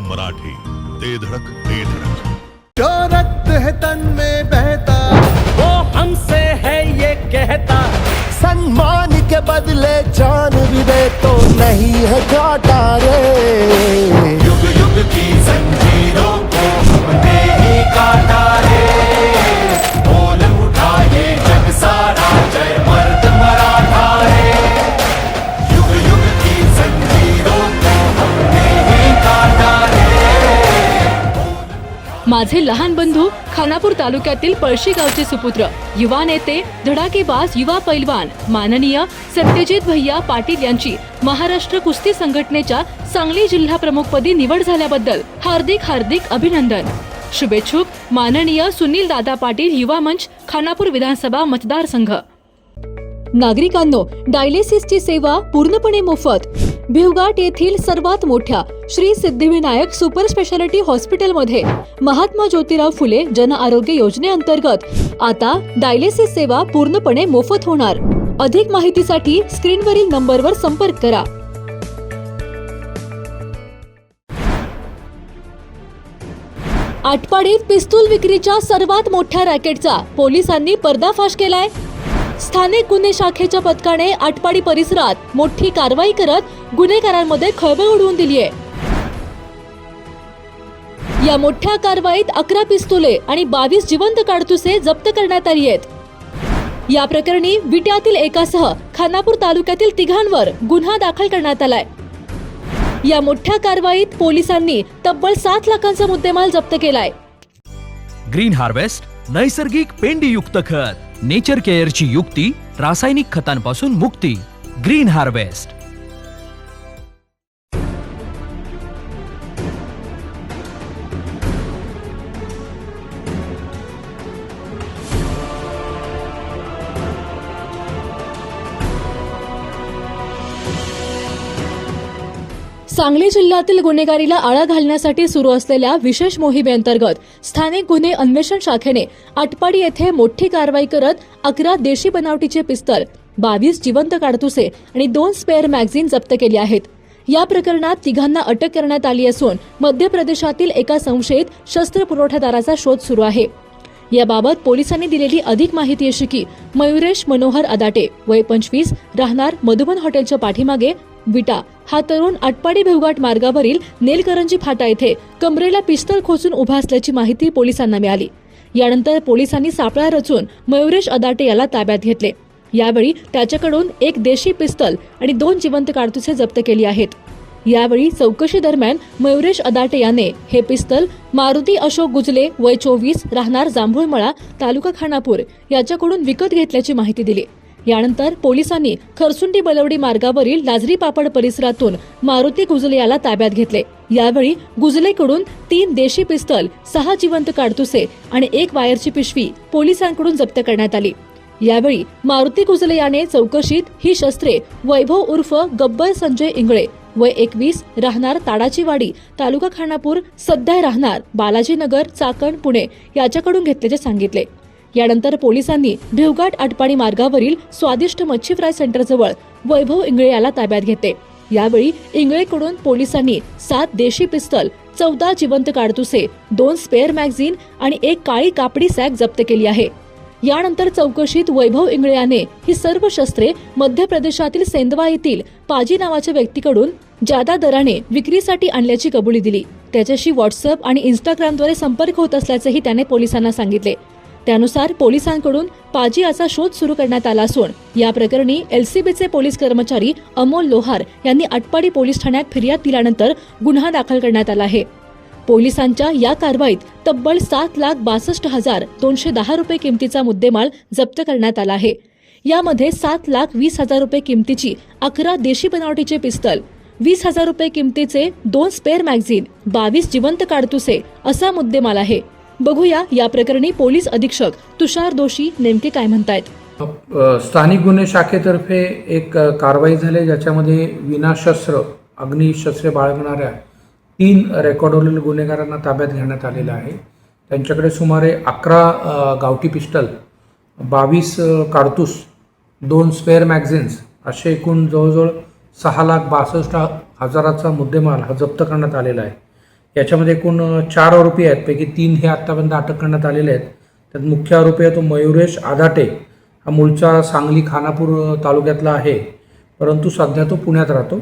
मराठी, ते धडक ते धडक। जो रक्त है तन में बहता वो हमसे है ये कहता, सम्मान के बदले जान भी दे तो नहीं है घाटा रे। युग युग की जंजीरों को हमने ही काटा रे। बोल उठा ये जग सारा, जय मर्द मराठा रे। युग युग की जंजीरों को हमने ही काटा रे। माझे लहान बंधू खानापूर तालुक्यातील पळशी गावचे सुपुत्र, युवा नेते, धडाकेबाज युवा पैलवान माननीय सत्यजित भैया पाटील यांची महाराष्ट्र कुस्ती संघटनेच्या सांगली जिल्हा प्रमुखपदी निवड झाल्याबद्दल हार्दिक हार्दिक अभिनंदन। शुभेच्छुक माननीय सुनील दादा पाटील, युवा मंच, खानापूर विधानसभा मतदारसंघ। नागरिकांनो, डायलिसिसची सेवा पूर्णपणे मोफत। भिवघाट येथील सर्वात मोठ्या श्री सिद्धिविनायक सुपर स्पेशालिटी हॉस्पिटलमध्ये महात्मा ज्योतिराव फुले जन आरोग्य योजनेअंतर्गत आता डायलिसिस सेवा पूर्णपणे मोफत होणार। अधिक माहितीसाठी स्क्रीनवरील नंबरवर संपर्क करा। आटपाडीत पिस्तूल विक्रीच्या सर्वात मोठ्या रॅकेटचा पोलिसांनी पर्दाफाश केलाय। स्थानिक गुन्हे शाखेच्या पथकाने आटपाडी परिसरात मोठी कारवाई करत गुन्हेगारांमध्ये खळबळ उडवून दिली आहे। या मोठ्या कारवाईत 11 पिस्तुले आणि 22 जिवंत काडतुसे जप्त करण्यात आली आहेत। या प्रकरणी विट्यातील एकासह खानापूर तालुक्यातील 3 गुन्हा दाखल करण्यात आलाय। या मोठ्या कारवाईत पोलिसांनी तब्बल 7 लाखांचा मुद्देमाल जप्त केलाय। ग्रीन हार्वेस्ट नैसर्गिक पेंडीयुक्त खत, नेचर केअरची युक्ती, रासायनिक खतांपासून मुक्ती। Green harvest. सांगली जिल्ह्यातील गुन्हेगारीला आळा घालण्यासाठी सुरू असलेल्या विशेष मोहिमेअंतर्गत स्थानिक गुन्हे अन्वेषण शाखेने आटपाडी येथे मोठी कारवाई करत 11 देशी बनावटीचे पिस्तल, 22 जिवंत काडतुसे आणि 2 स्पेअर मॅगझिन जप्त केली आहेत। या प्रकरणात 3 अटक करण्यात आली असून मध्य प्रदेशातील एका संशयित शस्त्र पुरवठादाराचा शोध सुरू आहे। याबाबत पोलिसांनी दिलेली अधिक माहिती अशी की मयुरेश मनोहर अदाटे, वय 25, राहणार मधुबन हॉटेलच्या पाठीमागे विटा, हा तरुण आटपाडी भिवघाट मार्गावरील नेलकरंजी फाटा येथे कमरेला पिस्तल खोचून उभा असल्याची माहिती पोलिसांना मिळाली। यानंतर पोलिसांनी सापळा रचून मयुरेश अदाटे याला ताब्यात घेतले। यावेळी त्याच्याकडून 1 देशी पिस्तल आणि 2 जिवंत काडतुसे जप्त केली आहेत। यावेळी चौकशी दरम्यान मयुरेश अदाटे याने हे पिस्तल मारुती अशोक गुजले, वय 24, राहणार जांभूळमळा, तालुका खानापूर याच्याकडून विकत घेतल्याची माहिती दिली। यानंतर पोलिसांनी खरसुंडी बलवडी मार्गावरील लाजरी पापड परिसरातून मारुती गुजले याला ताब्यात घेतले। यावेळी गुजलेकडून 3 देशी पिस्तल, 6 जिवंत काडतुसे आणि 1 वायरची पिशवी पोलिसांकडून जप्त करण्यात आली। यावेळी मारुती गुजले याने चौकशीत ही शस्त्रे वैभव उर्फ गब्बर संजय इंगळे, वय 21, राहणार ताडाची वाडी, तालुका खानापूर, सध्या राहणार बालाजीनगर, चाकण, पुणे याच्याकडून घेतल्याचे सांगितले। यानंतर पोलिसांनी भिवघाट आटपाडी मार्गावरील स्वादिष्ट मच्छी फ्राय सेंटरजवळ वैभव इंगळे याला ताब्यात घेतले। यावेळी इंगळेकडून पोलिसांनी 7 देशी पिस्तल, 14 जिवंत काडतुसे, 2 स्पेअर मॅगझिन आणि 1 काळी कापडी सॅक जप्त केली आहे। यानंतर चौकशीत वैभव इंगळे याने ही सर्व शस्त्रे मध्य प्रदेशातील सेंदवा येथील पाजी नावाच्या व्यक्तीकडून जादा दराने विक्रीसाठी आणल्याची कबुली दिली। त्याच्याशी व्हॉट्सअप आणि इंस्टाग्रामद्वारे संपर्क होत असल्याचेही त्याने पोलिसांना सांगितले। त्यानुसार पोलिसांकडून पाजी याचा शोध सुरू करण्यात आला असून या प्रकरणी LCBचे पोलीस कर्मचारी अमोल लोहार यांनी आटपाडी पोलीस ठाण्यात फिर्याद दिल्यानंतर गुन्हा दाखल करण्यात आला आहे। पोलिसांच्या या कारवाईत तब्बल 7,62,210 रुपये किमतीचा मुद्देमाल जप्त करण्यात आला आहे। यामध्ये 7,20,000 रुपये किमतीची 11 देशी बनावटीचे पिस्तल, 20,000 रुपये किमतीचे 2 स्पेअर मॅगझिन, 22 जिवंत काडतुसे असा मुद्देमाल आहे। बघूया या प्रकरणी पोलीस अधीक्षक तुषार दोशी नेमके काय म्हणतायत। स्थानिक गुन्हे शाखेतर्फे एक कारवाई झाली ज्याच्यामध्ये विनाशस्त्र अग्निशस्त्रे बाळगणाऱ्या 3 रेकॉर्डवरील गुन्हेगारांना ताब्यात घेण्यात आलेलं आहे। त्यांच्याकडे सुमारे 11 गावठी पिस्टल, 22 काडतूस, 2 स्पेअर मॅगझिन्स असे एकूण जवळजवळ 6,62,000चा मुद्देमाल हा जप्त करण्यात आलेला आहे। याच्यामध्ये एकूण 4 आरोपी आहेत, पैकी 3 हे आत्तापर्यंत अटक करण्यात आलेले आहेत. त्यात मुख्य आरोपी आहे तो मयुरेश आधाटे, हा मूळचा सांगली खानापूर तालुक्यातला आहे, परंतु सध्या तो पुण्यात राहतो.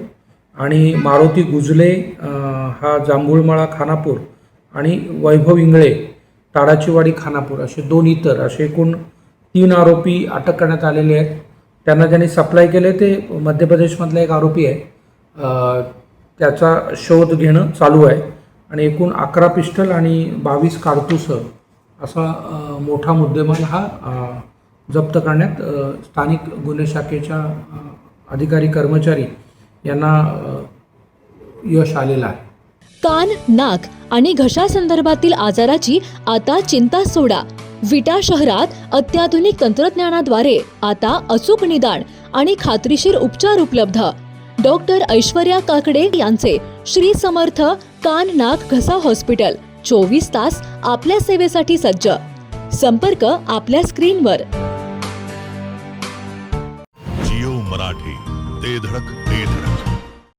आणि मारुती गुजले हा जांभूळमाळा खानापूर आणि वैभव इंगळे ताडाचीवाडी खानापूर असे 2 इतर असे एकूण 3 आरोपी अटक करण्यात आलेले आहेत. त्यांना ज्यांनी सप्लाय केले ते मध्य प्रदेशमधला एक आरोपी आहे. त्याचा शोध घेणं चालू आहे. आणि एकूण 11 पिस्टल आणि 22 कारतूस असा मोठा मुद्देमाल हा जप्त करण्यात स्थानिक गुन्हे शाखेच्या अधिकारी कर्मचारी यांना यश आलेलं आहे. कान, नाक आणि घशासंदर्भातील आजाराची आता चिंता सोडा. विटा शहरात अत्याधुनिक तंत्रज्ञानाद्वारे आता अचूक निदान आणि खात्रीशीर उपचार उपलब्ध. डॉक्टर ऐश्वर्या काकडे यांचे श्री समर्थ कान नाक घसा हॉस्पिटल 24 तास आपल्या सेवेसाठी सज्ज. संपर्क आपल्या स्क्रीनवर. जिओ मराठी ते धडक ते धडक.